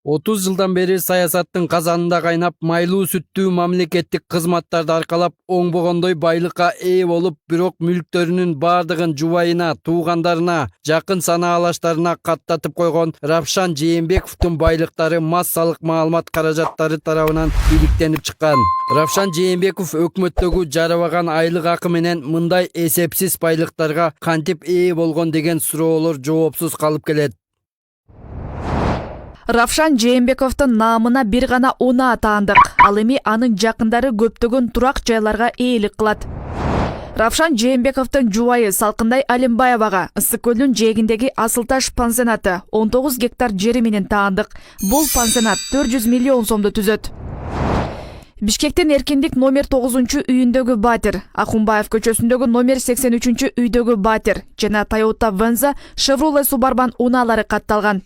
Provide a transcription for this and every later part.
30 жылдан бери саясаттын казанында кайнап, майлуу сүттүү мамлекеттик кызматтарды аркалап, оңбогондой байлыкка ээ болуп, бирок мүлктөрүнүн бардыгын жубайына, туугандарына, жакын санаалаштарына каттатып койгон Равшан Жээнбековдун байлыктары массалык маалымат каражаттары тарабынан иликтенип чыккан. Равшан Жээнбеков өкмөттөгү жарабаган айлык акы менен мындай эсепсиз байлыктарга кантип ээ болгон деген суроолор жоопсуз калып келет. Равшан Жээнбековдун наамына бир гана унаа таандык. Ал эми анын жакындары көптөгөн турак жайларга ээлик кылат. Равшан Жээнбековдун жубайы Салкындай Алимбаевага Ысык көлдүн жээгиндеги Асылташ пансионаты 19 гектар жери менен таандык. Бул пансионат 400 миллион сомду түзөт. Бишкектин Эркиндик номер 9-үйүндөгү батир, Акунбаев көчөсүндөгү номер 83 үйдөгү батир жана Toyota Venza, Chevrolet Suburban унаалары катталган.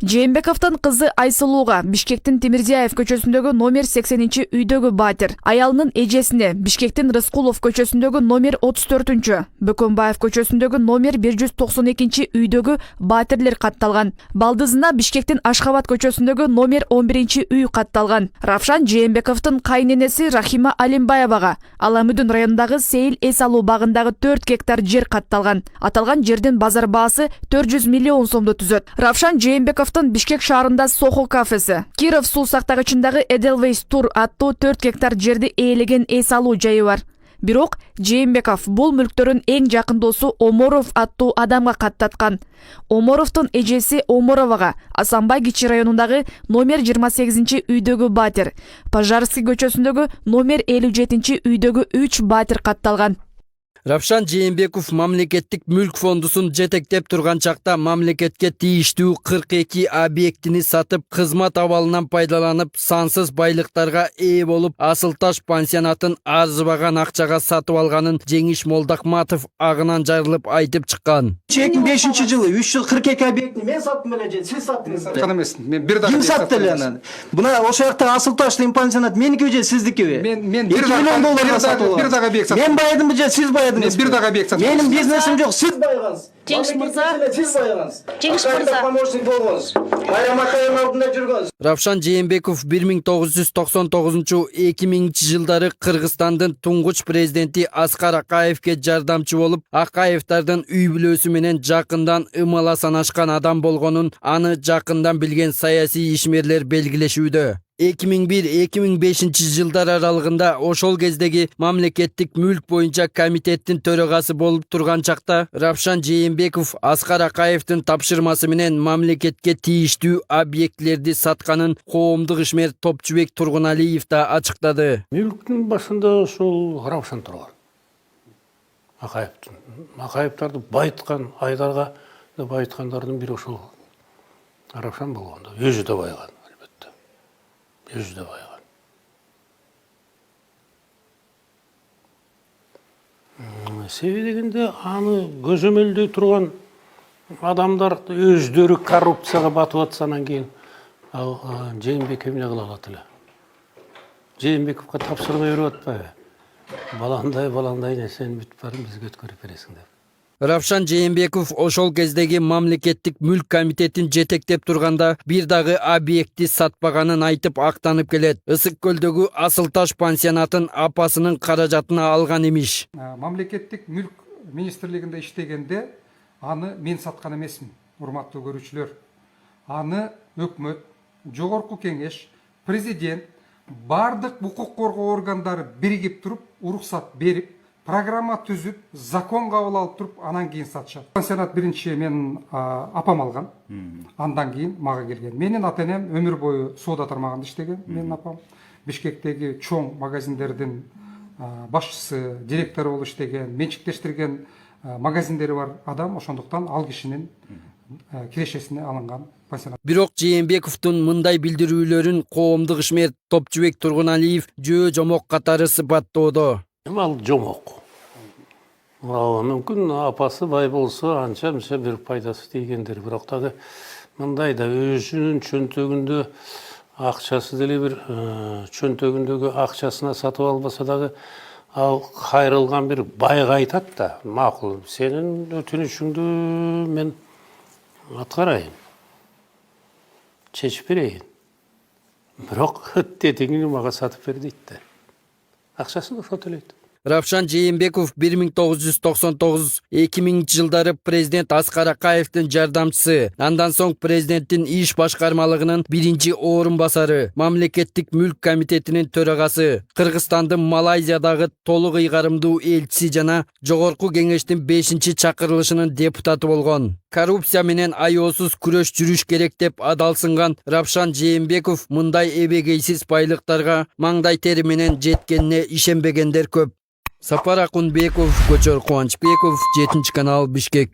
Жээнбековдун кызы Айсулууга Бишкектин Тимирзияев көчөсүндөгү номер 80 үйдөгү батир, аялынын эжесине Бишкектин Рыскулов көчөсүндөгү номер 34, Бөкөнбаев көчөсүндөгү номер 192 үйдөгү батирлер катталган. Балдызына Бишкектин Ашхабад көчөсүндөгү номер 11 үй катталган. Равшан Жээнбековдун кайненеси Рахима Алимбаевага Аламүдүн районундагы Сейил эс алуу багындагы 4 гектар жер катталган. Аталган жердин базар баасы 400 миллион сомду түзөт. Равшан Жээнбеков Бишкек шаарында Сохо кафеси, Киров суу сактагычындагы Edelweiss Тур аттуу 4 гектар жерди ээлеген эс алуу жайы бар. Бирок Жээнбеков бул мүлктөрүн эң жакын досу Оморов аттуу адамга каттаткан. Оморовдун эжеси Оморовага Асанбай кичи районундагы номер 28 үйдөгү батир, Пожарский көчөсүндөгү номер 57 үйдөгү 3 батир катталган. Равшан Жээнбеков мамлекеттик мүлк фондусун жетектеп турган чакта мамлекетке тийиштүү 42 объектини сатып, кызмат абалынан пайдаланып, сансыз байлыктарга ээ болуп, Асылташ пансионатын арзыбаган акчага сатып алганын Жеңиш Молдахматов агынан жарылып айтып чыккан. 2005-жылы 3 жыл 42 объектini мен саттым эле же сиз саттыңыз? Саткан эмесмин. Мен бир дагы Ким сатты эле анан? Мына ошол жакта Асылташ деген пансионат меники же сиздикиби? Мен $2 миллион сатып алдым. бир дагы объект саттым. Мен байыдымбы же сиз байыдыңыз? Мен бир дагы объект саттым. Менин бизнесим жок, сиз байыгансыз. Жеңиш мырза. Сиз байыгансыз. Жеңиш мырза. Помощник болгонсуз. Байрам Акаевдин алдында жүргөнсүз. Равшан Жээнбеков 1999-2000 жылдары Кыргызстандын туңгуч президенти Аскар Акаевке жардамчы болуп, Акаевдардын үй бүлөсү менен жакындан ымала санашкан адам болгонун аны жакындан билген саясий ишмерлер белгилешүүдө. 2001-2005 жылдар аралыгында ошол кездеги мамлекеттик мүлк боюнча комитеттин төрагасы болуп турган чакта Равшан Жээнбеков Аскар Акаевдин тапшырмасы менен мамлекетке тийиштүү объектилерди сатканын коомдук ишмер Топчубек Тургуналиев да ачыктады. Мүлктүн башында ошол Равшан турган. Акаевдарды байыткан, Айдарга байыткандардын бири ошол Равшан болгондо. Өзү да байган. Өзү да байган. Себеби дегенде аны көзөмөлдөй турган адамдар өздөрү коррупцияга батып атса анан кийин ал Жээнбеков эмне кыла алат эле? Жээнбековго тапшырма берип атпайбы? Баландай нерсени бүтүп барып бизге өткөрүп бересиң деп. Равшан Жээнбеков ошол кездеги мамлекеттик мүлк комитетин жетектеп турганда бир дагы объекти сатпаганын айтып актанып келет. Ысык көлдөгү Асылташ пансионатын апасынын каражатына алган имиш. Мамлекеттик мүлк министрлигинде иштегенде аны мен саткан эмесмин, урматтуу көрүүчүлөр. Аны өкмөт, жогорку кеңеш, президент, бардык укук коргоо органдары биригип туруп, уруксат берип, программа түзүп, закон кабыл алып туруп, анан кийин сатышат. Пансионат биринчи мен апам алган. Андан кийин мага келген. Менин ата-энем өмүр бою соода тармагында иштеген, менин апам. Бишкектеги чоң магазиндердин башчысы, директору болуп иштеген, менчиктештирген магазиндери бар адам, ошондуктан ал кишинин кирешесине алынган пансионат. Бирок Жээнбековдун мындай билдирүүлөрүн коомдук ишмер Топчубек Тургуналиев жөө жомок катары сыпаттоодо. Ал жомок. Мүмкүн апасы бай болсо анча-мынча бир пайдасы тийгендир. Бирок дагы мындай да өзүнүн чөнтөгүндө акчасы деле бир чөнтөгүндөгү акчасына сатып албаса дагы ал кайрылган бир байга айтат да, макул, сенин өтүнүшүңдү мен аткарайын. чечип берейин. Бирок тетигини мага сатып бер дейт да. Акчасын ошо төлөйт. Равшан Жээнбеков 1999-2000 жылдары президент Аскар Акаевдин жардамчысы, андан соң президенттин иш башкармалыгынын биринчи орун басары, мамлекеттик мүлк комитетинин төрагасы, Кыргызстандын Малайзиядагы толук ыйгарымдуу элчиси жана Жогорку кеңештин 5-чакырылышынын депутаты болгон. Коррупция менен аеосуз күрөш жүрүш керек деп адалсынган Равшан Жээнбеков мындай эбегейсиз байлыктарга маңдай тери менен жеткенине ишенбегендер көп. Сапар Акунбеков, Көчөр Кубанычбеков, 7 канал, Бишкек.